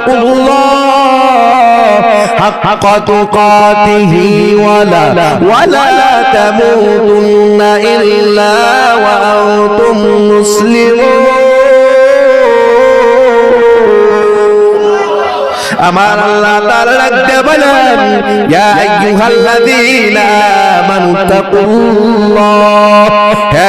তাকুল্লাহ হাক্কা তুকাতিহি ওয়ালা তামুতুন্না ইল্লা ওয়া আনতুম মুসলিমুন। আমার আল্লাহ তাআলা রাখতে বলেন ইয়া আইয়ুহাল্লাযীনা আমানু তাকুল্লাহ, হে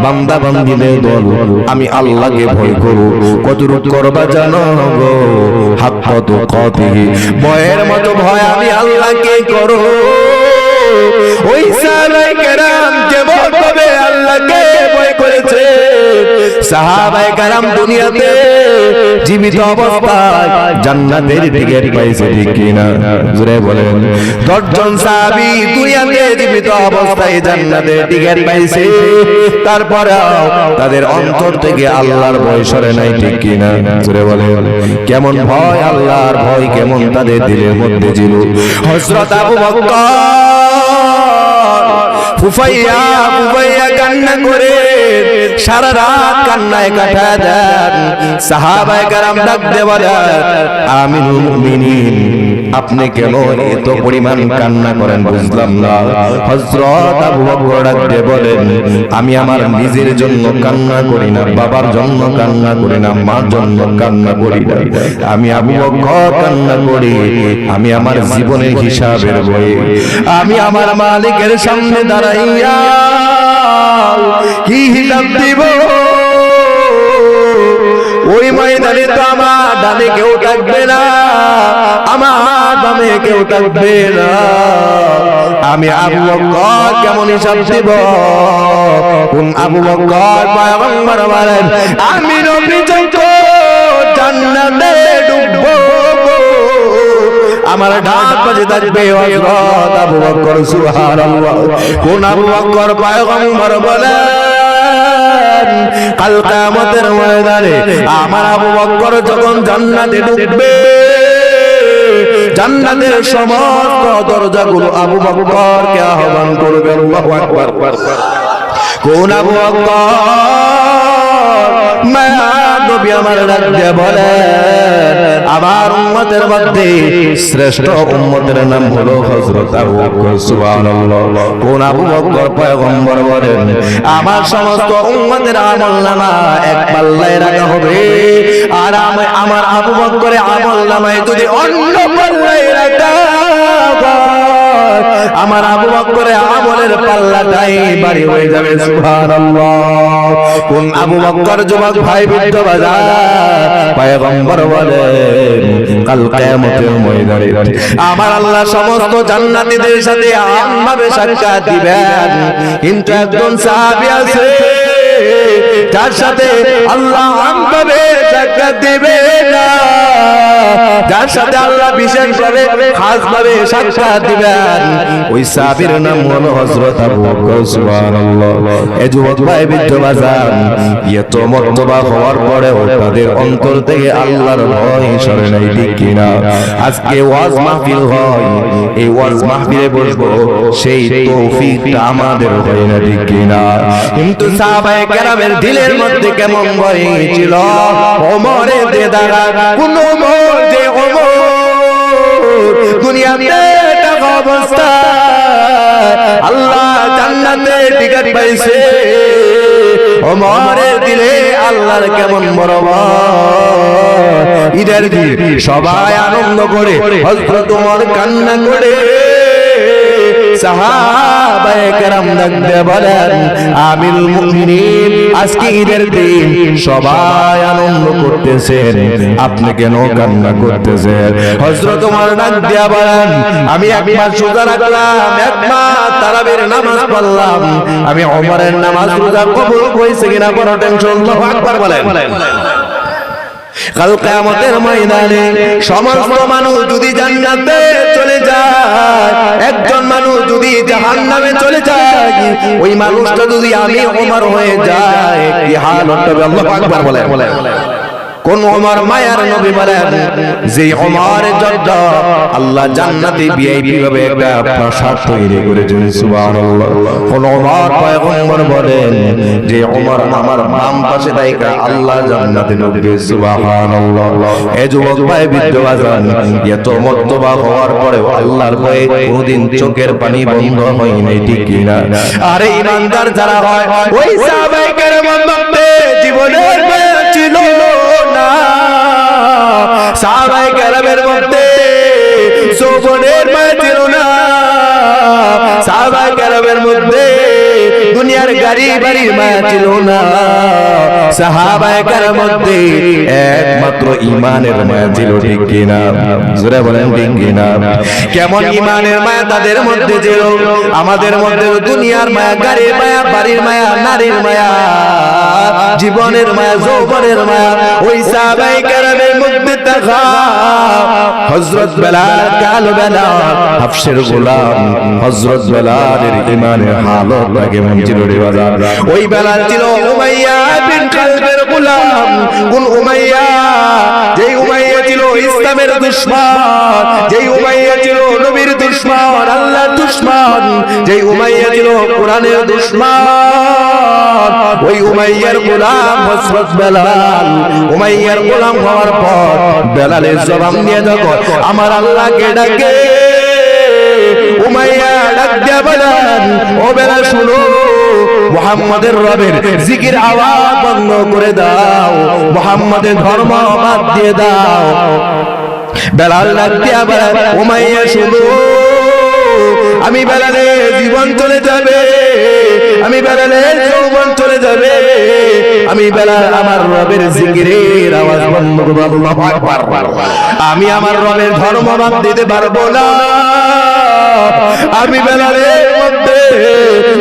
বান্দা বান্দিদের দল, আমি আল্লাহকে ভয় করো। কতটুকু করবা জানো গো? হাক্কা তুকাতিহি, ভয়ের মতো ভয় আমি আল্লাহকে করো। ওই সাহাবায়ে কেরাম যেমন ভাবে আল্লাহকে ভয় করেছে, সাহাবায়ে কেরাম দুনিয়াতে জীবিত অবস্থায় জান্নাতের টিকিট পাইছে, ঠিক কিনা? জোরে বলেন। 10 জন সাহাবী দুনিয়াতে জীবিত অবস্থায় জান্নাতের টিকিট পাইছে, তারপরে তাদের অন্তর থেকে আল্লাহর ভয় সরে নাই, ঠিক কিনা? জোরে বলেন। কেমন ভয়, আল্লাহর ভয় কেমন তাদের দিলের মধ্যে ছিল। হযরত আবু বকর ফুফাইয়া কান্না করে সারা রাত কান্নায় কাটা দেন। সাহাবায়ে কেরাম ডাক দিয়ে বলেন আমিনুল মুমিনিন, আপনি কেন এত পরিমাণ কান্না করেন বুঝলাম না। হযরত আবু বকর ডাক দিয়ে বলেন আমি আমার নিজের জন্য কান্না করি না, বাবার জন্য কান্না করি না, মার জন্য কান্না করি না, আমি আবু বকর কান্না করি আমি আমার জীবনের হিসাবের বইয়ে, আমি আমার মালিকের সামনে দাঁড়াইয়া কি হিসাব দিব। ওই ময়দানে তো আমার ডানে কেউ থাকবে না, আমার বামে কেউ থাকবে না, আমি আবু বকর কেমন হিসাব দিব? আবু বকর পয়গম্বর বলেন আমি নবী যখন জান্নাতে ঢুকবো আমার ডাক বাজে থাকবে হযরত আবু বকর, সুবহানাল্লাহ। কোন আবু বকর? পয়গম্বর বলেন কাল কিয়ামতের ময়দানে আমার আবু বকর যখন জান্নাতে ঢুকবে, জান্নাতের সমস্ত দরজাগুলো আবু বকরকে আহ্বান করবে। আল্লাহু আকবার। কোন আবু বকর? নবী আমার ডাক দিয়ে বলেন আমার উম্মতের মধ্যে শ্রেষ্ঠ উম্মতের নাম হলো হযরত আবু বকর, সুবহানাল্লাহ। কোন আবু বকর? পয়গম্বর বলেন আমার সমস্ত উম্মতের আমলনামা এক পাল্লায় রাখা হবে, আর আমার আবু বকরের আমলনামায় যদি অন্য পাল্লায় রাখা আমার আবু বকরের আমলের পাল্লাটাই ভারী হয়ে যাবে, সুবহানাল্লাহ। কোন আবু বকর? যুবক ভাই বৃদ্ধ বাজার, পয়গম্বর বলেন কাল কিয়ামতের ময়দানে আমার আল্লাহ সমস্ত জান্নাতীদের সাথে আমভাবে সাক্ষাৎ দিবেন, কিন্তু একজন সাহাবী আছে যার সাথে আল্লাহ আমভাবে সাক্ষাৎ দিবে না, যার সাথে আল্লাহ বিশেষভাবে খাসভাবে সাক্ষাৎ দিবেন, ওই সাহাবীর নাম হলো হযরত আবু বকর, সুবহানাল্লাহ। এই যুবক ভাই বৃদ্ধ বাজার, এত মর্তবা হওয়ার পরেও তাদের অন্তর থেকে আল্লাহর ভয় সরে নাই, ঠিক কিনা? আজকে ওয়াজ মাহফিল হয়, এই ওয়াজ মাহফিলে বসবো সেই তৌফিকটা আমাদের হয় না, ঠিক কিনা? কিন্তু সাহাবায়ে কেরামের দিলের মধ্যে কেমন ভয় ছিল। ওমরের দেদারা কোন ওমর? যে ওমর দুনিয়াতে টাকা অবস্থা আল্লাহ জান্নাতে টিকিট পাইছে, ওমরের দিলে আল্লাহর কেমন বড় ভয়। ঈদের দিন সবাই আনন্দ করে, হযরত ওমর কান্না করে। সাহাবায়ে কেরাম ডাক দিয়ে বলেন আমিরুল মুমিনিন, আজকে ঈদের দিন সবাই আনন্দ করতেছেন, আপনি কেন কান্না করতেছেন? হযরত ওমর ডাক দিয়ে বলেন আমি একবার রোজা রাখলাম, একবার তারাবির নামাজ পড়লাম, আমি ওমরের নামাজ রোজা কবুল হইছে কিনা কোনো টেনশন। আল্লাহু আকবার বলেন। কাল কিয়ামতের ময়দানে সমস্ত মানুষ যদি জান্নাতে চলে যায়, একজন মানুষ যদি জাহান্নামে চলে যায়, ওই মানুষটা যদি আমি ওমর হয়ে যায় কি হাল হবে? আল্লাহু আকবার বলেন। কোন ওমর মায়ার নবী বলেন যে ওমরের জন্য আল্লাহ জান্নাতে ভিআইপি ভাবে একটা প্রাসাদ তৈরি করেছেন সুবহানাল্লাহ। কোন ওমর পয়গম্বর বলেন যে ওমর আমার বাম পাশে দাইকা আল্লাহ জান্নাতে ঢুকবে সুবহানাল্লাহ। এই যুবক ভাই বিদ্যাবান এত মর্তবা হওয়ার পরেও আল্লাহর ভয়ে কোনদিন চোখের পানি বন্ধ হয় নাই, ঠিক কি না? আরে ইমানদার যারা হয় ওই সাহাবায়ে কেরামের মধ্যে জীবনের ভয় ছিল না, সাহাবায়ে কেরামের মধ্যে যৌবনের ভয় ছিল না, সাহাবায়ে কেরামের মধ্যে দুনিয়ার গাড়ি বাড়ির মায়া ছিল না, সাহাবায়ে কেরামের মধ্যে একমাত্র ঈমানের মায়া ছিল, ঠিক কি না? জোরে বলেন ঠিক কি না? কেমন ঈমানের মায়া তাদের মধ্যে ছিল? আমাদের মধ্যে দুনিয়ার মায়া, গাড়ির মায়া, বাড়ির মায়া, নারীর মায়া, জীবনের মায়া, যৌবনের মায়া। ওই সাহাবায়ে কেরামের মধ্যে থাকা হযরত বেলাল, কালো বেলাল, হাফসের গোলাম হযরত বেলালের ঈমানের হালত লাগে মঞ্জিরে বাজার। ওই বেলাল ছিল উমাইয়া বিন খালদের গোলাম। কোন উমাইয়া? যেই উমাইয়া ছিল ইসলামের দুশমন, যেই উমাইয়া ছিল নবীর দুশমন, আল্লাহর দুশমন, যেই উমাইয়া ছিল কোরআনের দুশমন। ওই উমাইয়ার গোলাম হযরত বেলাল। উমাইয়ার গোলাম হওয়ার পর বেলালের জবান দিয়ে যখন আমার আল্লাহকে ডাকে, উমাইয়া ডাক দিয়া বলেন, ও বেলাল শুনো, মুহাম্মাদের রবের জিকির আওয়াজ বন্ধ করে দাও, মুহাম্মাদের ধর্ম বাদ দিয়ে দাও। বেলাল ডাক দিয়া বলেন, উমাইয়া শুনো, আমি বেলালের জীবন চলে যাবে, আমি বেলালের যৌবন চলে যাবে, আমি বেলাল আমার রবের জিকিরের আওয়াজ বন্ধ করব, আল্লাহু আকবার। আমি আমার রবের ধর্ম বাদ দিতে পারবো না। আমি বেলালের মধ্যে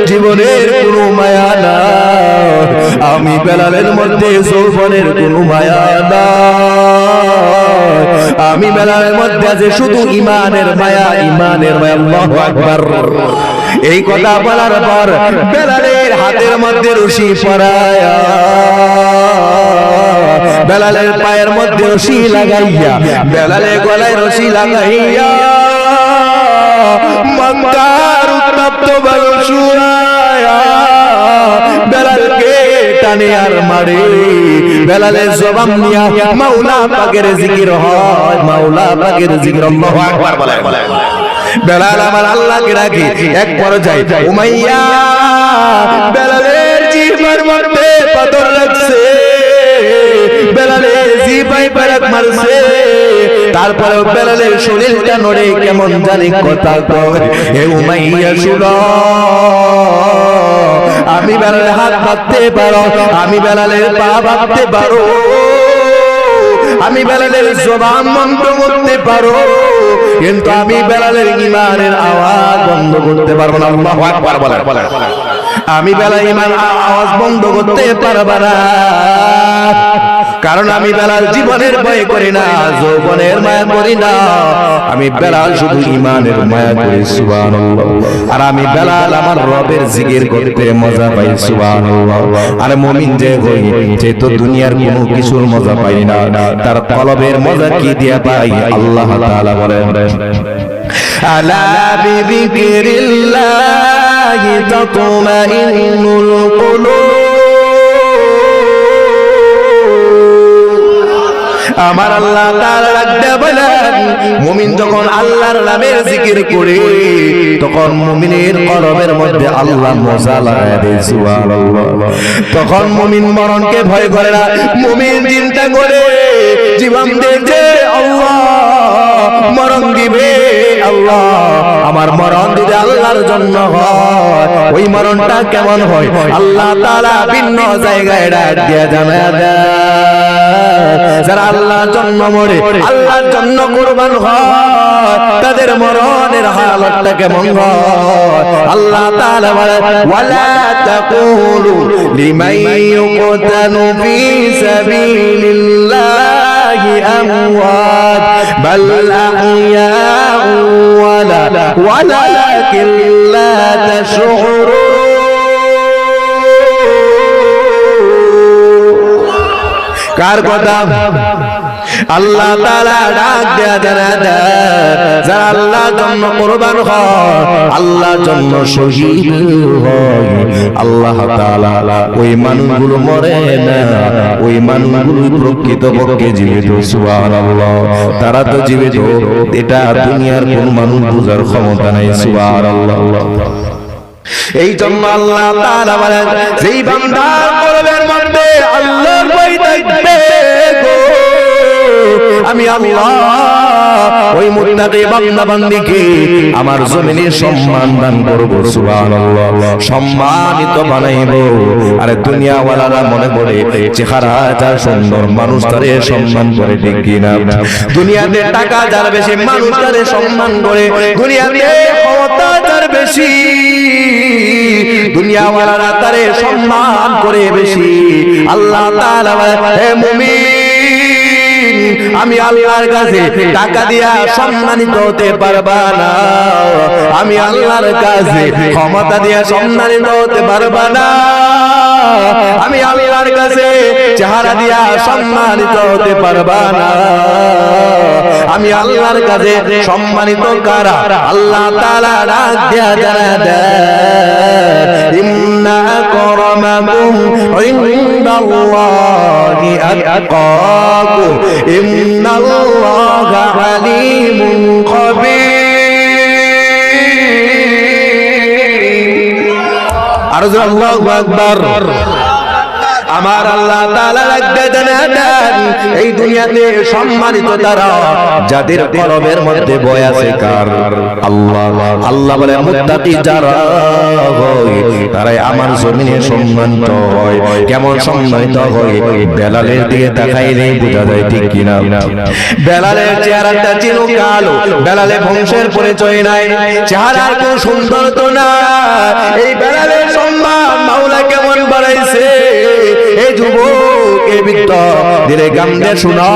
জীবনের কোনো মায়া না, আমি বেলালের মধ্যে যৌবনের কোনো মায়া না, আমি বেলালের মধ্যে আছে শুধু ঈমানের মায়া, ঈমানের মায়া। আল্লাহু আকবার। এই কথা বলার পর বেলালের হাতের মধ্যে রশি পরায়া, বেলালের পায়ের মধ্যে রশি লাগাইয়া, বেলালের গলায় রশি লাগাইয়া মক্কার উত্তপ্ত বালু শুয়ায়া বেলালকে টানে আর মারে। বেলালের জবান নিয়া মাওলা পাকের জিকির হয়, মাওলা পাকের জিকির। আল্লাহু আকবার বলেন। বেলাল আমার আল্লাহকে ডাকে। এক পর্যায়ে উমাইয়া বেলালের জিহ্বার মধ্যে পাথর লাগছে, বেলালের জিহ্বায় পেরেক মারছে, তারপরেও বেলালের শরীরটা নড়ে কেমন জানি কথা কয়, হে উমাইয়া শুনো, আমি বেলালের হাত বাঁধতে পারো, আমি বেলালের পা বাঁধতে পারো, আমি বেলালের জবান বন্ধ করতে পারো, কিন্তু আমি বেলালের ঈমানের আওয়াজ বন্ধ করতে পারবো না। আল্লাহু আকবার বলেন। আমি বেলাল ঈমান আওয়াজ বন্ধ করতে পারবো না, কারণ আমি বেলাল জীবনের ভয় করি না, যৌবনের মায়া করি না, আমি বেলাল শুধু ঈমানের মায়া করি। সুবহানাল্লাহ। আর আমি বেলাল আমার রবের জিকির করতে মজা পাই। সুবহানাল্লাহ। আর মুমিন যে হই, যে তো দুনিয়ার কোনো কিছুর মজা পাই না, তার কলবের মজা কি দিয়া পাই? আল্লাহ তাআলা বলেন, আলা বিযিকিরিল্লাহি তাতমাইন্নুল কুলুব। আমার আল্লাহ তাআলা রাখতে বলেন, মুমিন যখন আল্লাহর নামের জিকির করে তখন মুমিনের কলবের মধ্যে আল্লাহ মজা লাগায় দেয়। সুবহানাল্লাহ। তখন মুমিন মরণকে ভয় করে না, মুমিন চিন্তা করে জীবন দিতে আল্লাহ মরণ দিবে, আল্লাহ আমার মরণ দিতে আল্লাহর জন্য হয়। ওই মরণটা কেমন হয় আল্লাহ তাআলা ভিন্ন জায়গায় ডাক দিয়ে জানায় দেয়। যারা আল্লাহর জন্য মরে, আল্লাহর জন্য কুরবান হয়, তাদের মরণের হালতটা কেমন হয়? আল্লাহ তাআলা বলেন, ওয়ালা তাকুলু লিমান ইউকতালু ফি সাবিলিল্লাহি আমওয়াত বাল আহইয়াউ ওয়ালাকিন লা তাশউরুন। কার কথা? আল্লাহ তাআলা ডাক দেয়া জানা যারা আল্লাহর জন্য কুরবান হয়, আল্লাহর জন্য শহীদ হয়, আল্লাহ তাআলা ওই মানুষগুলো মরে না, ওই মানুষগুলো প্রকৃতপক্ষে জীবিত। সুবহানাল্লাহ, তারা তো জীবিত, এটা দুনিয়ার কোন মানুষ বুঝার ক্ষমতা নাই। সুবহানাল্লাহ। এই জন্য আল্লাহ তাআলা বলেন, যেই বান্দার কলবের মধ্যে আল্লাহর ভয় থাকবে গো, আমি আল্লাহ ওই মুত্তাকি বান্দা বান্দীকে আমার জমিনে সম্মান দান করব। সুবহানাল্লাহ, সম্মানিত বানাইব। আরে দুনিয়া ওয়ালারা মনে করে চেহারা যার সুন্দর মানুষ তারে সম্মান করে, ঠিক কি না? দুনিয়াতে টাকা যার বেশি মানুষ তারে সম্মান করে, দুনিয়াতে ক্ষমতা যার বেশি দুনিয়া ওয়ালারা তারে সম্মান করে বেশি। আল্লাহ তাআলা হে মুমিন, আমি আল্লাহর কাছে টাকা দিয়া সম্মানিত হতে পারবা না, আমি আল্লাহর কাছে ক্ষমতা দিয়া সম্মানিত হতে পারবা না, আমি আল্লাহর কাছে চেহারা দিয়া সম্মানিত হতে পারবা না, আমি আল্লাহর কাছে সম্মানিত কারা? আল্লাহ তাআলা ডাক দেয়া জানা দেয়, ইন্না আকরামাকুম ইনদাল্লাহি আতকাকুম ইন্নাল্লাহা আলীমুন খাবীর। আর আল্লাহু আকবার। আমার আল্লাহ তাআলা রাখতে জানেন, এই দুনিয়াতে সম্মানিত তারা যাদের কলবের মধ্যে ভয় আছে। কার? আল্লাহ। আল্লাহ বলে মুত্তাকি যারা হয় তারাই আমার জমিনে সম্মানিত হয়। কেমন সম্মানিত হয়? বেলালের দিকে তাকাইলেই বোঝা যায়, ঠিক কি না? বেলালের চেহারাটা ছিল কালো, বেলালে বংশের পরিচয় নাই, চেহারার কোনো সুন্দর তো না। এই বেলালের সম্মান মাওলা কেমন বাড়াইছে। এই যুবক, এই বৃদ্ধ, দিলে গান দিয়ে শোনা,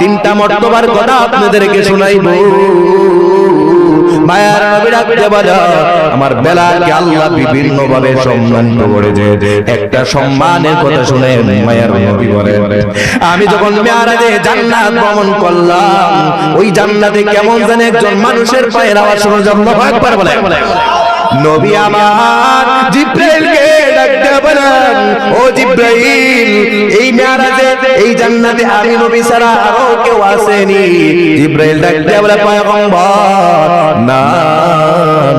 তিনটা মর্তবার কথা আপনাদেরকে শোনাইব। মায়ার নবী ডাকতে বলে, আমার বেলালকে আল্লাহ বিভিন্ন ভাবে সম্মানিত করেছে। একটা সম্মানের কথা শুনে মায়ার নবী বলে, আমি যখন মেরাজে জান্নাত ভ্রমণ করলাম, ওই জান্নাতে কেমন জানে একজন মানুষের পায়ের আওয়াজ শোনা যায়। আল্লাহু আকবার বলে। নবী আমার জিবরাইলকে ডাকতে বলেন, ও জিবরাইল, এই মেরাজে এই জান্নাতে আমি নবী ছাড়া আরো কেউ আসেনি। জিবরাইল ডাকতে বলে, পয়গম্বর, না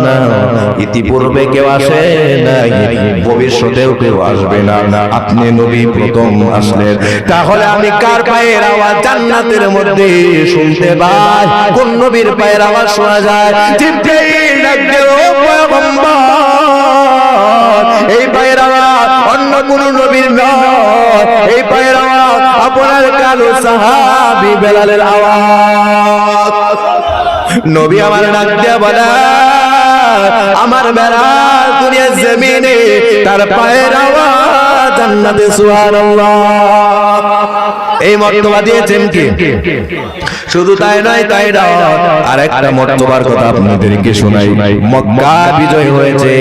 না, ইতিপূর্বে কেউ আসে নাই, ভবিষ্যতেও কেউ আসবে না, আপনি নবী প্রথম আসলেন। তাহলে আমি কার পায়ের আওয়াজ জান্নাতের মধ্যে শুনতে পাই? কোন নবীর পায়ের আওয়াজ শোনা যায়? জিবরাইল ডাকতে, ও পয়গম্বর, এই পায়ের আওয়াজ অন্য কোন নবীর নয়, এই পায়ের আওয়াজ আপনার কালো সাহাবী বেলালের আওয়াজ। নবী আমার ডাক দিয়া বলে, আমার বেলাল দুনিয়ার জমিনে তার পায়ের আওয়াজ জান্নাতে। সুবহানাল্লাহ। এই মর্তবা দিয়েছেন কি? শুধু তাই নয়, তাই নয়, আরেকটা মর্তবার কথা আপনাদেরকে শোনাই। মক্কা বিজয় হয়েছে,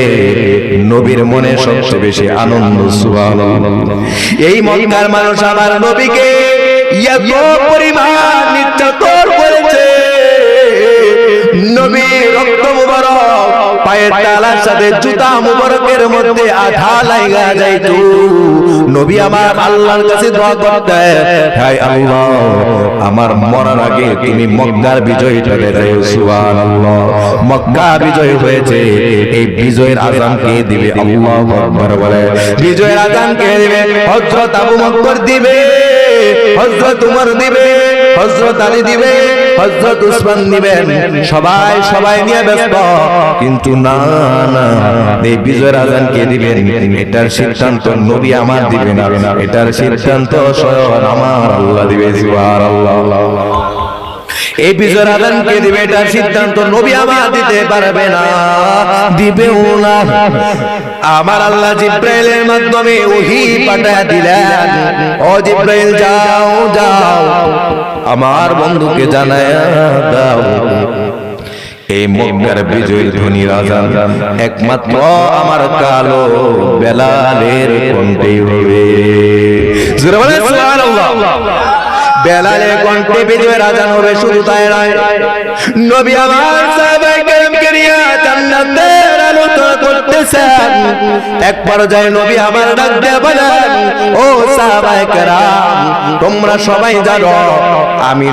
নবীর মনে সবচেয়ে বেশি আনন্দ। সুবহানাল্লাহ। এই মক্কার মানুষ আমার নবীকে এত পরিমাণ নির্যাতন করেছে, নবীর রক্ত মুবারক পায়ের তালার সাথে জুতা মুবারকের মধ্যে আঠা লাগা যাইতো। নবী আমার আল্লাহর কাছে দোয়া করতেন, হে আল্লাহ, আমার মরার আগে তুমি মক্কার বিজয়টা দেখাও। সুবহানাল্লাহ। মক্কা বিজয় হয়েছে, এই বিজয়ের আযান কে দিবে? আল্লাহু আকবার বলে। বিজয়ের আযান কে দিবে? হযরত আবু বকর দিবে, হযরত উমর দিবে, হযরত আলী দিবে, হযরত উসমান দিবেন। সবাই সবাই নিয়ে ব্যস্ত, কিন্তু না না, এই বিজয়ের আযান কে দিবেন? এটার সিদ্ধান্ত নবী আমার দিবে না, এটার সিদ্ধান্ত স্বয়ং আমার আল্লাহ দিবে। সুবহানাল্লাহ। এই বিজয়ের আযান কে দিবে? এটার সিদ্ধান্ত নবী আমার দিতে পারবে না, দিবেও না। আমার আল্লাহ জিবরাইলের মাধ্যমে ওহী পাঠিয়ে দিলেন, ও জিবরাইল, যাও যাও, আমার বন্ধুকে জানায়া দাও এই মক্কার বিজয় ধ্বনির আযান একমাত্র আমার কালো বেলালের কণ্ঠেই হবে। জোরে বলেন সুবহানাল্লাহ। বেলালের কণ্ঠে বিজয়ের আযান হবে। শুধু তাই নয়, নবী আমার সাহাবায়ে কেরামকে নিয়ে জান্নাতের আলোচনা করতেছেন। এক পর্যায়ে নবী আমার ডাক দিয়ে বলেন, ও সাহাবায়ে কেরাম, তোমরা সবাই জানো আমি